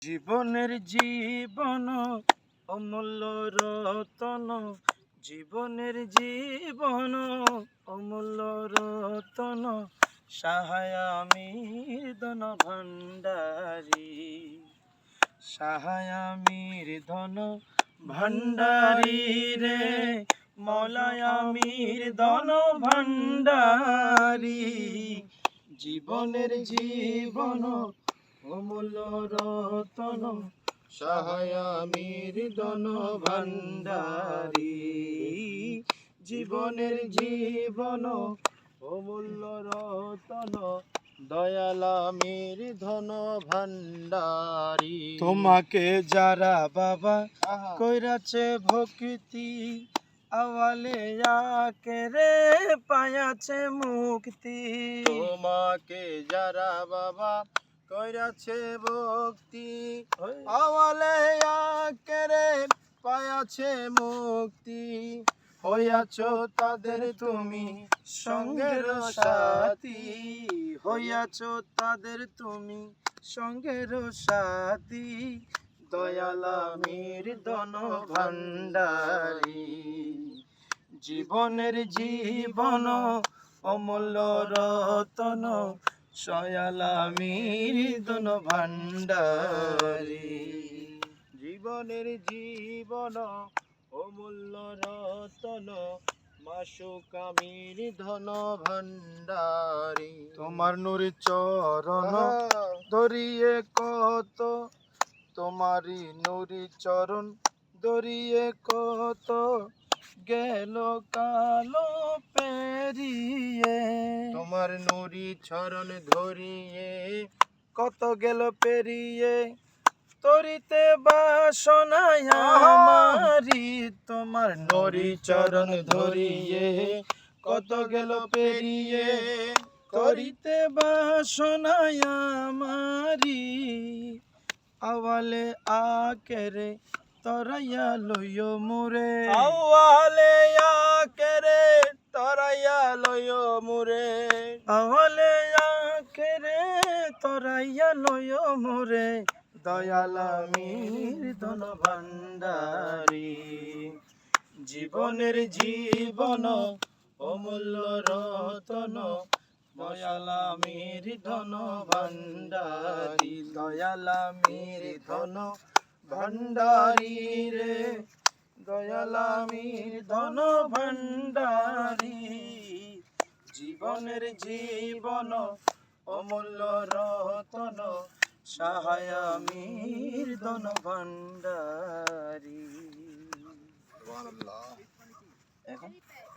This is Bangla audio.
জীবনের জীবন অমূল্য রতন, জীবনের জীবন অমূল্য রতন, সাহায় আমির ধন ভান্ডারী, সাহায় আমির ধন ভান্ডারী রে, মৌলায় আমির ধন ভান্ডারী। জীবনের জীবন অমূল্য রতন, সাহায় আমির ধন ভান্ডারী। জীবনের জীবন অমূল্য রতন, দয়াল আমির ধন ভান্ডারী। তোমাকে যারা বাবা কইরাছে ভক্তি, আওয়ালে আকেরে পায়াছে মুক্তি। তোমাকে যারা বাবা কইরাছে ভক্তি, আওয়ালে আকেরে পায়াছে মুক্তি। হইয়াছো তাদের তুমি সঙ্গের সাথী, হইয়াছো তাদের তুমি সঙ্গের সাথী, দয়াল আমির ধন ভান্ডারী। জীবনের জীবন অমূল্য রতন, দয়াল আমির ধন ভান্ডারী। জীবনের জীবন অমূল্য রতন, মাসুক আমির ধন ভান্ডারী। তোমার নুরি চরণ ধরিয়ে কত, তোমারি নুরি চরণ ধরিয়ে কত, গেল কালো পেরিয়ে। তোমার নুরি চরণ ধরিয়ে কত গেল পেরিয়ে, তরিতে বাসনায় আমারি। তোমার নুরি চরণ ধরিয়ে কত গেল পেরিয়ে, তরিতে বাসনায় আমারি। আওয়ালে আকেরে তরাইয়া লইও মুরে, আওয়ালে আকেরে তরাইয়া লইও মুরে, আওয়ালে আকেরে তরাইয়া লইও মুরে, দয়াল আমির ধন ভান্ডারী। জীবনের জীবন অমূল্য রতন, দয়াল আমির ধন ভান্ডারী, দয়াল আমির ধন ভান্ডারী রে, দয়াল আমির ধন ভান্ডারী। জীবনের জীবন অমূল্য রতন, সাহায় আমির ধন ভান্ডারী। সুবহানাল্লাহ। এখন